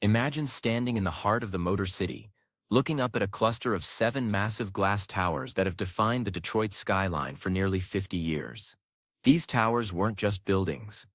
Imagine standing in the heart of the Motor City, looking up at a cluster of 7 massive glass towers that have defined the Detroit skyline for nearly 50 years. These towers weren't just buildings.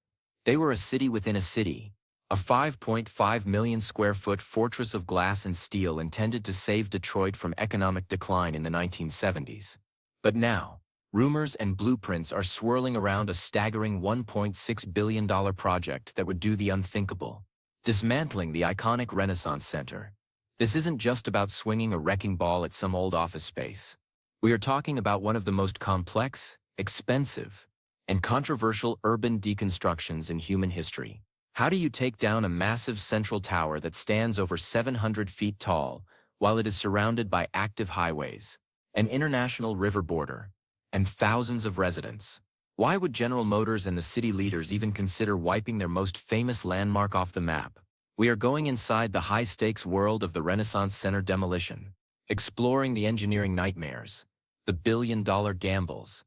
They were a city within a city, a 5.5 million square foot fortress of glass and steel intended to save Detroit from economic decline in the 1970s. But now, rumors and blueprints are swirling around a staggering $1.6 billion project that would do the unthinkable, dismantling the iconic Renaissance Center. This isn't just about swinging a wrecking ball at some old office space. We are talking about one of the most complex, expensive, and controversial urban deconstructions in human history. How do you take down a massive central tower that stands over 700 feet tall while it is surrounded by active highways, an international river border, and thousands of residents? Why would General Motors and the city leaders even consider wiping their most famous landmark off the map? We are going inside the high-stakes world of the Renaissance Center demolition, exploring the engineering nightmares, the billion-dollar gambles,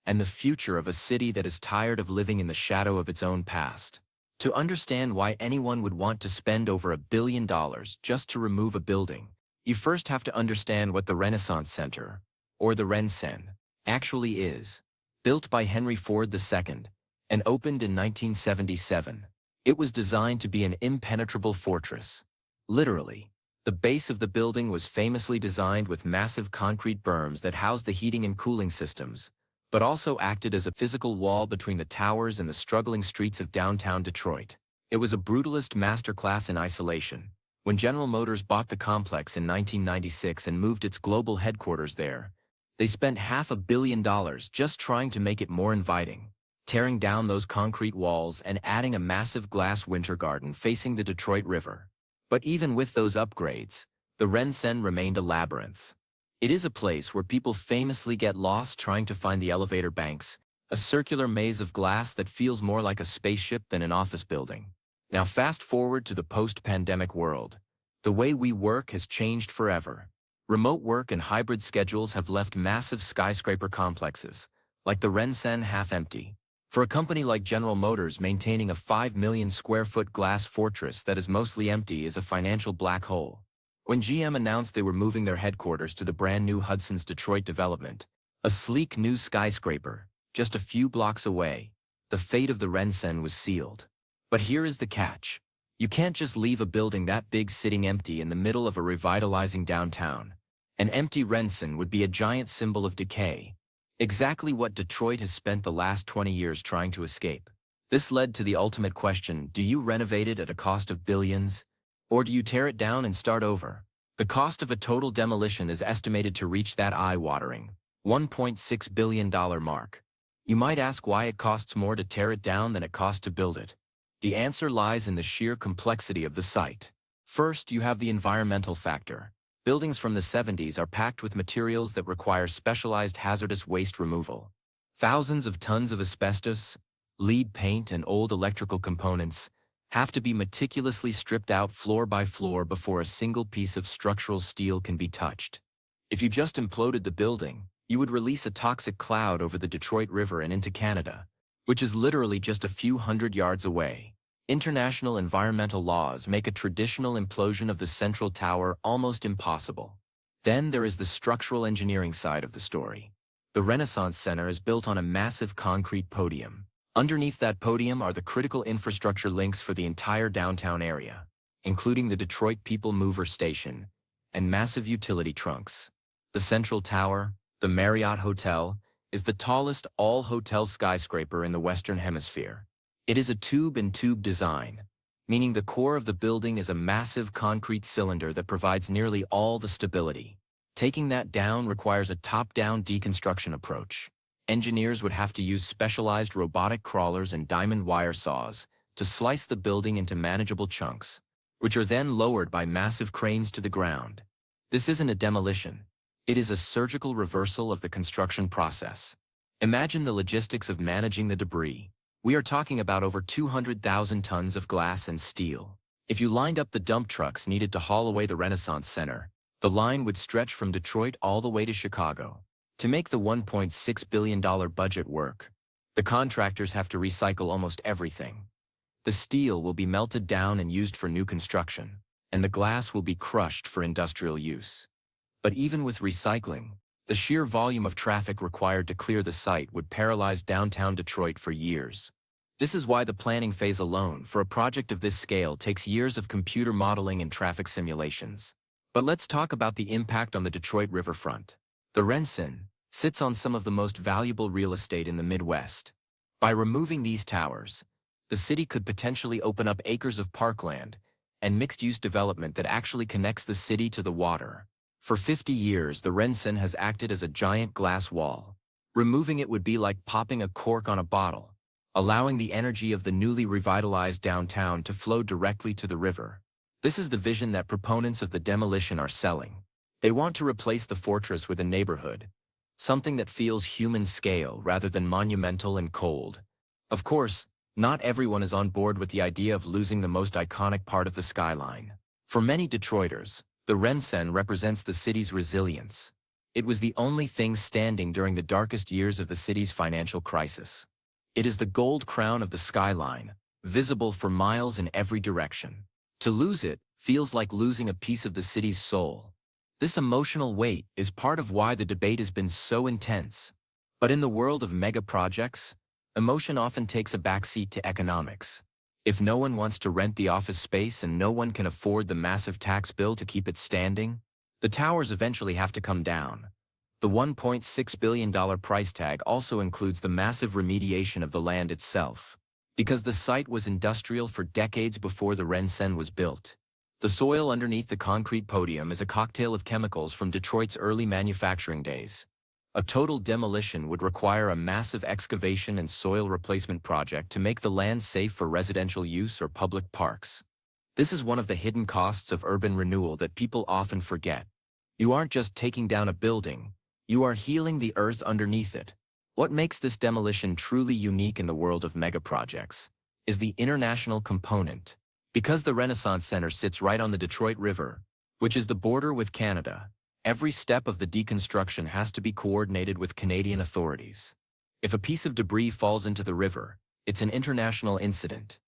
and the future of a city that is tired of living in the shadow of its own past. To understand why anyone would want to spend over $1 billion just to remove a building, you first have to understand what the Renaissance Center, or the RenCen, actually is. Built by Henry Ford II and opened in 1977, it was designed to be an impenetrable fortress. Literally, the base of the building was famously designed with massive concrete berms that housed the heating and cooling systems, but also acted as a physical wall between the towers and the struggling streets of downtown Detroit. It was a brutalist masterclass in isolation. When General Motors bought the complex in 1996 and moved its global headquarters there, they spent $500 million just trying to make it more inviting, tearing down those concrete walls and adding a massive glass winter garden facing the Detroit River. But even with those upgrades, the RenCen remained a labyrinth. It is a place where people famously get lost trying to find the elevator banks, a circular maze of glass that feels more like a spaceship than an office building. Now fast forward to the post-pandemic world. The way we work has changed forever. Remote work and hybrid schedules have left massive skyscraper complexes, like the RenCen, half empty. For a company like General Motors, maintaining a 5 million square foot glass fortress that is mostly empty is a financial black hole. When GM announced they were moving their headquarters to the brand new Hudson's Detroit development, a sleek new skyscraper, just a few blocks away, the fate of the RenCen was sealed. But here is the catch. You can't just leave a building that big sitting empty in the middle of a revitalizing downtown. An empty RenCen would be a giant symbol of decay, exactly what Detroit has spent the last 20 years trying to escape. This led to the ultimate question: do you renovate it at a cost of billions, or do you tear it down and start over? The cost of a total demolition is estimated to reach that eye-watering $1.6 billion mark. You might ask why it costs more to tear it down than it costs to build it. The answer lies in the sheer complexity of the site. First, you have the environmental factor. Buildings from the 70s are packed with materials that require specialized hazardous waste removal. Thousands of tons of asbestos, lead paint, and old electrical components have to be meticulously stripped out floor by floor before a single piece of structural steel can be touched. If you just imploded the building, you would release a toxic cloud over the Detroit River and into Canada, which is literally just a few hundred yards away. International environmental laws make a traditional implosion of the central tower almost impossible. Then there is the structural engineering side of the story. The Renaissance Center is built on a massive concrete podium. Underneath that podium are the critical infrastructure links for the entire downtown area, including the Detroit People Mover Station and massive utility trunks. The Central Tower, the Marriott Hotel, is the tallest all-hotel skyscraper in the Western Hemisphere. It is a tube-in-tube design, meaning the core of the building is a massive concrete cylinder that provides nearly all the stability. Taking that down requires a top-down deconstruction approach. Engineers would have to use specialized robotic crawlers and diamond wire saws to slice the building into manageable chunks, which are then lowered by massive cranes to the ground. This isn't a demolition. It is a surgical reversal of the construction process. Imagine the logistics of managing the debris. We are talking about over 200,000 tons of glass and steel. If you lined up the dump trucks needed to haul away the Renaissance Center, the line would stretch from Detroit all the way to Chicago. To make the $1.6 billion budget work, the contractors have to recycle almost everything. The steel will be melted down and used for new construction. and the glass will be crushed for industrial use. But even with recycling, the sheer volume of traffic required to clear the site would paralyze downtown Detroit for years. This is why the planning phase alone for a project of this scale takes years of computer modeling and traffic simulations. But let's talk about the impact on the Detroit riverfront. The Rensen sits on some of the most valuable real estate in the Midwest. By removing these towers, the city could potentially open up acres of parkland and mixed-use development that actually connects the city to the water. For 50 years, the Rensen has acted as a giant glass wall. Removing it would be like popping a cork on a bottle, allowing the energy of the newly revitalized downtown to flow directly to the river. This is the vision that proponents of the demolition are selling. They want to replace the fortress with a neighborhood, something that feels human scale rather than monumental and cold. Of course, not everyone is on board with the idea of losing the most iconic part of the skyline. For many Detroiters, the Rensen represents the city's resilience. It was the only thing standing during the darkest years of the city's financial crisis. It is the gold crown of the skyline, visible for miles in every direction. To lose it feels like losing a piece of the city's soul. This emotional weight is part of why the debate has been so intense. But in the world of mega projects, emotion often takes a backseat to economics. If no one wants to rent the office space and no one can afford the massive tax bill to keep it standing, the towers eventually have to come down. The $1.6 billion price tag also includes the massive remediation of the land itself. Because the site was industrial for decades before the Rensen was built. The soil underneath the concrete podium is a cocktail of chemicals from Detroit's early manufacturing days. A total demolition would require a massive excavation and soil replacement project to make the land safe for residential use or public parks. This is one of the hidden costs of urban renewal that people often forget. You aren't just taking down a building, you are healing the earth underneath it. What makes this demolition truly unique in the world of megaprojects is the international component. Because the Renaissance Center sits right on the Detroit River, which is the border with Canada, every step of the deconstruction has to be coordinated with Canadian authorities. If a piece of debris falls into the river, it's an international incident.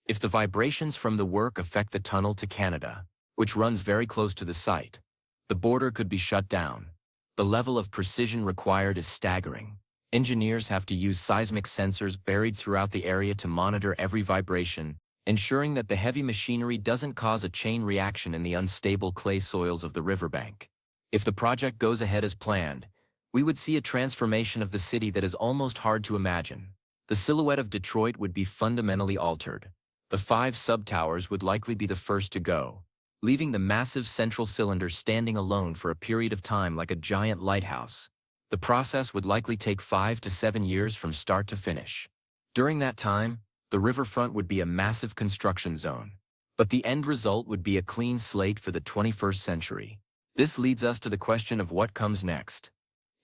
If the vibrations from the work affect the tunnel to Canada, which runs very close to the site, the border could be shut down. The level of precision required is staggering. Engineers have to use seismic sensors buried throughout the area to monitor every vibration, ensuring that the heavy machinery doesn't cause a chain reaction in the unstable clay soils of the riverbank. If the project goes ahead as planned, we would see a transformation of the city that is almost hard to imagine. The silhouette of Detroit would be fundamentally altered. The 5 sub-towers would likely be the first to go, leaving the massive central cylinder standing alone for a period of time like a giant lighthouse. The process would likely take 5 to 7 years from start to finish. During that time, the riverfront would be a massive construction zone. But the end result would be a clean slate for the 21st century. This leads us to the question of what comes next.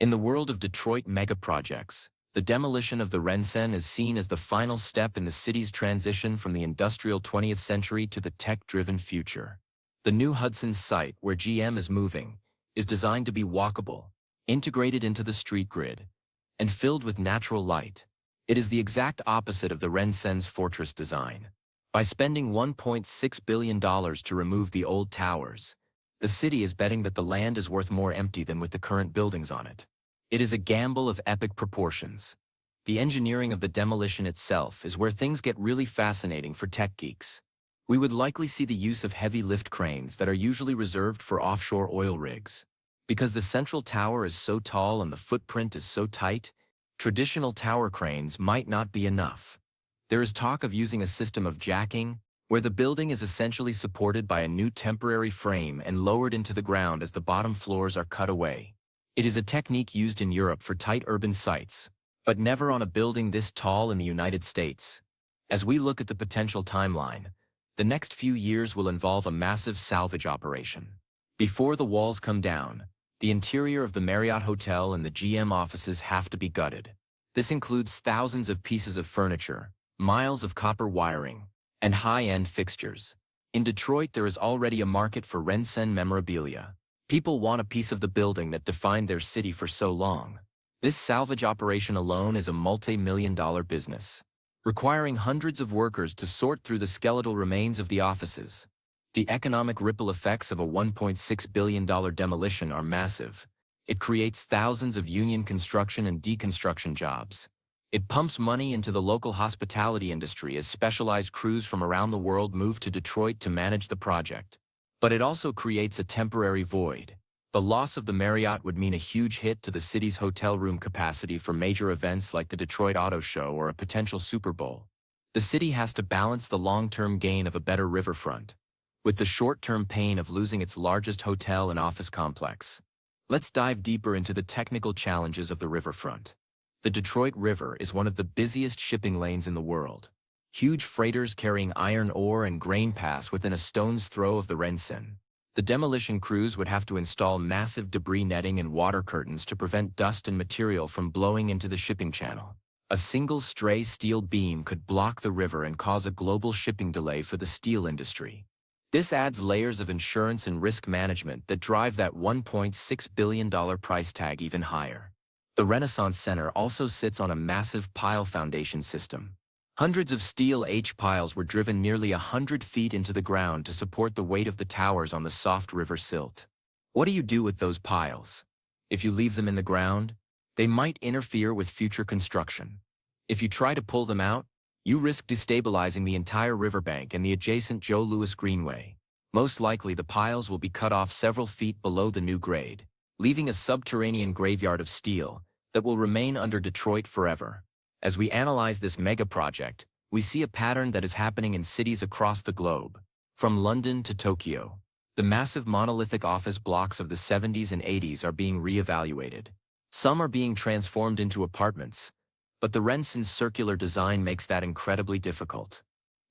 In the world of Detroit megaprojects, the demolition of the Rensen is seen as the final step in the city's transition from the industrial 20th century to the tech-driven future. The new Hudson site, where GM is moving, is designed to be walkable, integrated into the street grid, and filled with natural light. It is the exact opposite of the Rensen's fortress design. By spending $1.6 billion to remove the old towers, the city is betting that the land is worth more empty than with the current buildings on it. It is a gamble of epic proportions. The engineering of the demolition itself is where things get really fascinating for tech geeks. We would likely see the use of heavy lift cranes that are usually reserved for offshore oil rigs. Because the central tower is so tall and the footprint is so tight, traditional tower cranes might not be enough. There is talk of using a system of jacking, where the building is essentially supported by a new temporary frame and lowered into the ground as the bottom floors are cut away. It is a technique used in Europe for tight urban sites, but never on a building this tall in the United States. As we look at the potential timeline, the next few years will involve a massive salvage operation. Before the walls come down, the interior of the Marriott Hotel and the GM offices have to be gutted. This includes thousands of pieces of furniture, miles of copper wiring, and high-end fixtures. In Detroit, there is already a market for Rensen memorabilia. People want a piece of the building that defined their city for so long. This salvage operation alone is a multi-million-dollar business, requiring hundreds of workers to sort through the skeletal remains of the offices. The economic ripple effects of a $1.6 billion demolition are massive. It creates thousands of union construction and deconstruction jobs. It pumps money into the local hospitality industry as specialized crews from around the world move to Detroit to manage the project. But it also creates a temporary void. The loss of the Marriott would mean a huge hit to the city's hotel room capacity for major events like the Detroit Auto Show or a potential Super Bowl. The city has to balance the long-term gain of a better riverfront with the short-term pain of losing its largest hotel and office complex. Let's dive deeper into the technical challenges of the riverfront. The Detroit River is one of the busiest shipping lanes in the world. Huge freighters carrying iron ore and grain pass within a stone's throw of the Rensen. The demolition crews would have to install massive debris netting and water curtains to prevent dust and material from blowing into the shipping channel. A single stray steel beam could block the river and cause a global shipping delay for the steel industry. This adds layers of insurance and risk management that drive that $1.6 billion price tag even higher. The Renaissance Center also sits on a massive pile foundation system. Hundreds of steel H-piles were driven nearly 100 feet into the ground to support the weight of the towers on the soft river silt. What do you do with those piles? If you leave them in the ground, they might interfere with future construction. If you try to pull them out, you risk destabilizing the entire riverbank and the adjacent Joe Louis Greenway. Most likely the piles will be cut off several feet below the new grade, leaving a subterranean graveyard of steel that will remain under Detroit forever. As we analyze this mega project, we see a pattern that is happening in cities across the globe. From London to Tokyo, the massive monolithic office blocks of the 70s and 80s are being re-evaluated. Some are being transformed into apartments, but the Rensen's circular design makes that incredibly difficult.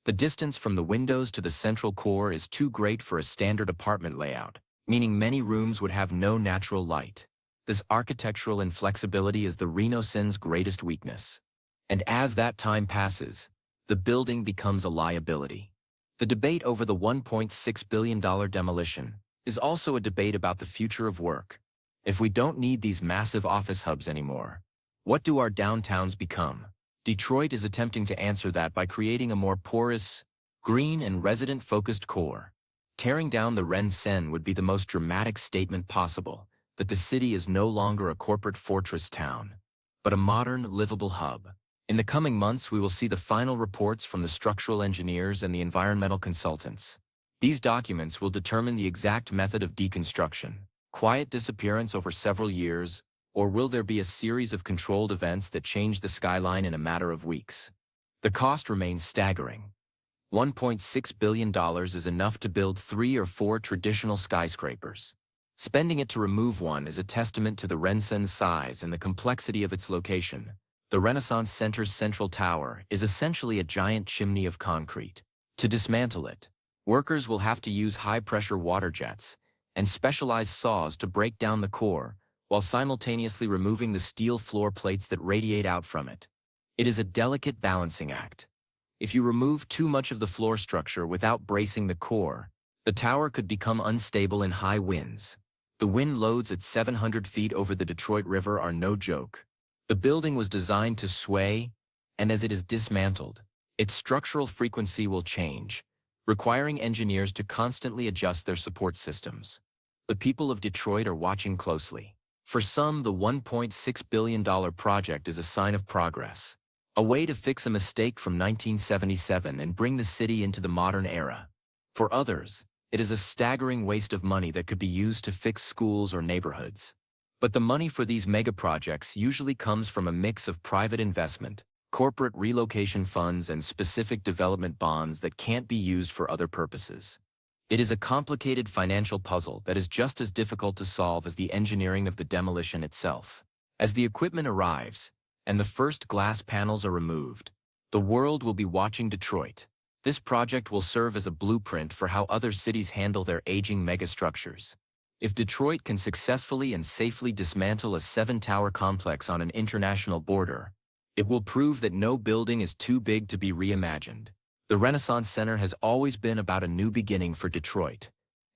The distance from the windows to the central core is too great for a standard apartment layout, meaning many rooms would have no natural light. This architectural inflexibility is the Renaissance's greatest weakness. And as that time passes, the building becomes a liability. The debate over the $1.6 billion demolition is also a debate about the future of work. If we don't need these massive office hubs anymore, what do our downtowns become? Detroit is attempting to answer that by creating a more porous, green and resident-focused core. Tearing down the Rensen would be the most dramatic statement possible, that the city is no longer a corporate fortress town, but a modern, livable hub. In the coming months, we will see the final reports from the structural engineers and the environmental consultants. These documents will determine the exact method of deconstruction, quiet disappearance over several years, or will there be a series of controlled events that change the skyline in a matter of weeks? The cost remains staggering. $1.6 billion is enough to build 3 or 4 traditional skyscrapers. Spending it to remove one is a testament to the Rensen's size and the complexity of its location. The Renaissance Center's central tower is essentially a giant chimney of concrete. To dismantle it, workers will have to use high-pressure water jets and specialized saws to break down the core, while simultaneously removing the steel floor plates that radiate out from it. It is a delicate balancing act. If you remove too much of the floor structure without bracing the core, the tower could become unstable in high winds. The wind loads at 700 feet over the Detroit River are no joke. The building was designed to sway, and as it is dismantled, its structural frequency will change, requiring engineers to constantly adjust their support systems. The people of Detroit are watching closely. For some, the $1.6 billion project is a sign of progress, a way to fix a mistake from 1977 and bring the city into the modern era. For others, it is a staggering waste of money that could be used to fix schools or neighborhoods. But the money for these megaprojects usually comes from a mix of private investment, corporate relocation funds, and specific development bonds that can't be used for other purposes. It is a complicated financial puzzle that is just as difficult to solve as the engineering of the demolition itself. As the equipment arrives, and the first glass panels are removed, the world will be watching Detroit. This project will serve as a blueprint for how other cities handle their aging megastructures. If Detroit can successfully and safely dismantle a 7-tower complex on an international border, it will prove that no building is too big to be reimagined. The Renaissance Center has always been about a new beginning for Detroit.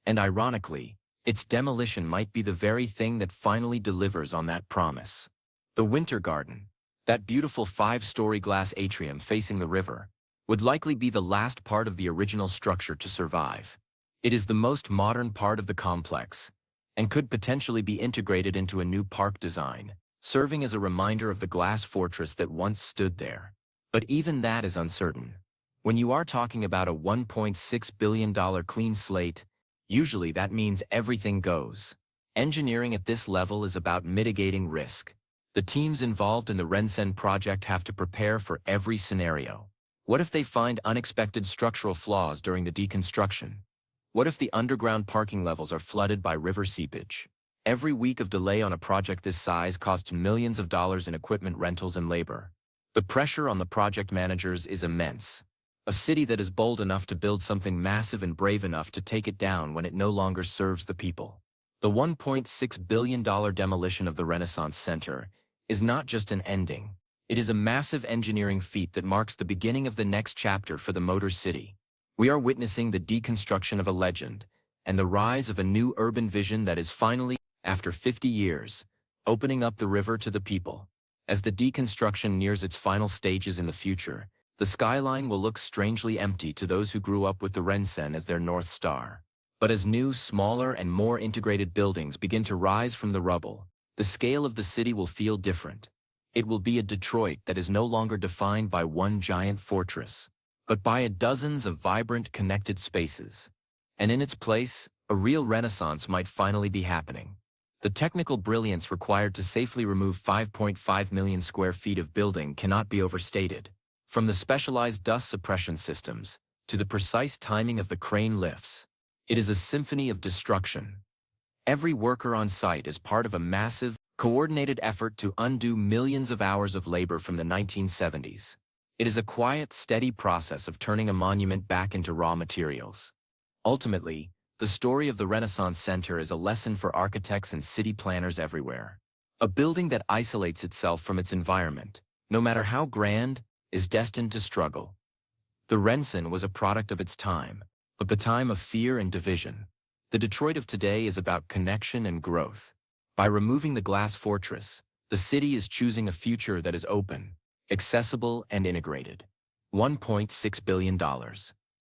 And ironically, its demolition might be the very thing that finally delivers on that promise. The Winter Garden, that beautiful 5-story glass atrium facing the river, would likely be the last part of the original structure to survive. It is the most modern part of the complex, and could potentially be integrated into a new park design, serving as a reminder of the glass fortress that once stood there. But even that is uncertain. When you are talking about a $1.6 billion clean slate, usually that means everything goes. Engineering at this level is about mitigating risk. The teams involved in the Rensen project have to prepare for every scenario. What if they find unexpected structural flaws during the deconstruction? What if the underground parking levels are flooded by river seepage? Every week of delay on a project this size costs millions of dollars in equipment rentals and labor. The pressure on the project managers is immense. A city that is bold enough to build something massive and brave enough to take it down when it no longer serves the people. The $1.6 billion demolition of the Renaissance Center is not just an ending. It is a massive engineering feat that marks the beginning of the next chapter for the Motor City. We are witnessing the deconstruction of a legend and the rise of a new urban vision that is finally, after 50 years, opening up the river to the people. As the deconstruction nears its final stages in the future, the skyline will look strangely empty to those who grew up with the Rensen as their North Star. But as new, smaller, and more integrated buildings begin to rise from the rubble, the scale of the city will feel different. It will be a Detroit that is no longer defined by one giant fortress, but by dozens of vibrant, connected spaces. And in its place, a real renaissance might finally be happening. The technical brilliance required to safely remove 5.5 million square feet of building cannot be overstated. From the specialized dust suppression systems to the precise timing of the crane lifts, it is a symphony of destruction. Every worker on site is part of a massive, coordinated effort to undo millions of hours of labor from the 1970s. It is a quiet, steady process of turning a monument back into raw materials. Ultimately, the story of the Renaissance Center is a lesson for architects and city planners everywhere. A building that isolates itself from its environment, no matter how grand, is destined to struggle. The Rensen was a product of its time, but the time of fear and division. The Detroit of today is about connection and growth. By removing the glass fortress, the city is choosing a future that is open, accessible, and integrated. $1.6 billion.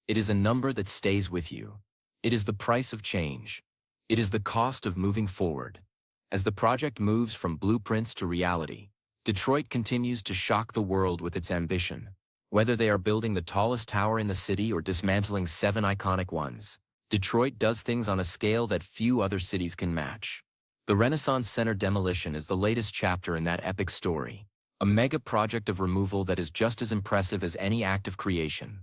It is a number that stays with you. It is the price of change. It is the cost of moving forward. As the project moves from blueprints to reality, Detroit continues to shock the world with its ambition. Whether they are building the tallest tower in the city or dismantling 7 iconic ones, Detroit does things on a scale that few other cities can match. The Renaissance Center demolition is the latest chapter in that epic story, a mega project of removal that is just as impressive as any act of creation.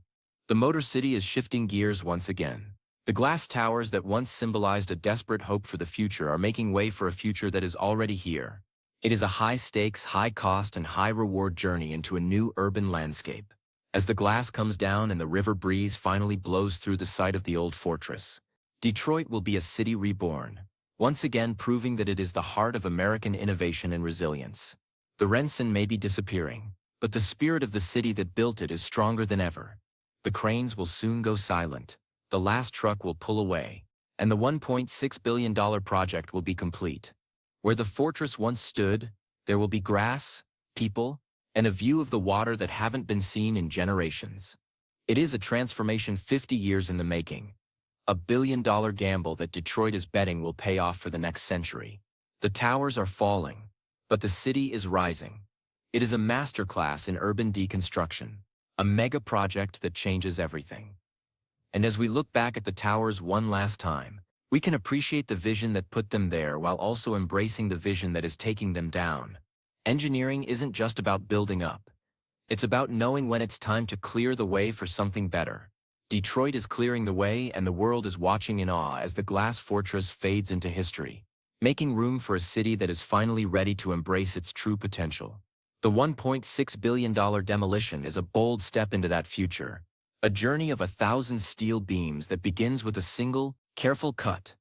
The Motor City is shifting gears once again. The glass towers that once symbolized a desperate hope for the future are making way for a future that is already here. It is a high-stakes, high-cost, and high-reward journey into a new urban landscape. As the glass comes down and the river breeze finally blows through the site of the old fortress, Detroit will be a city reborn, once again proving that it is the heart of American innovation and resilience. The Rensen may be disappearing, but the spirit of the city that built it is stronger than ever. The cranes will soon go silent, the last truck will pull away, and the $1.6 billion project will be complete. Where the fortress once stood, there will be grass, people, and a view of the water that haven't been seen in generations. It is a transformation 50 years in the making. A billion-dollar gamble that Detroit is betting will pay off for the next century. The towers are falling, but the city is rising. It is a masterclass in urban deconstruction, a mega project that changes everything. And as we look back at the towers one last time, we can appreciate the vision that put them there while also embracing the vision that is taking them down. Engineering isn't just about building up. It's about knowing when it's time to clear the way for something better. Detroit is clearing the way, and the world is watching in awe as the glass fortress fades into history, making room for a city that is finally ready to embrace its true potential. The $1.6 billion demolition is a bold step into that future, a journey of 1,000 steel beams that begins with a single, careful cut,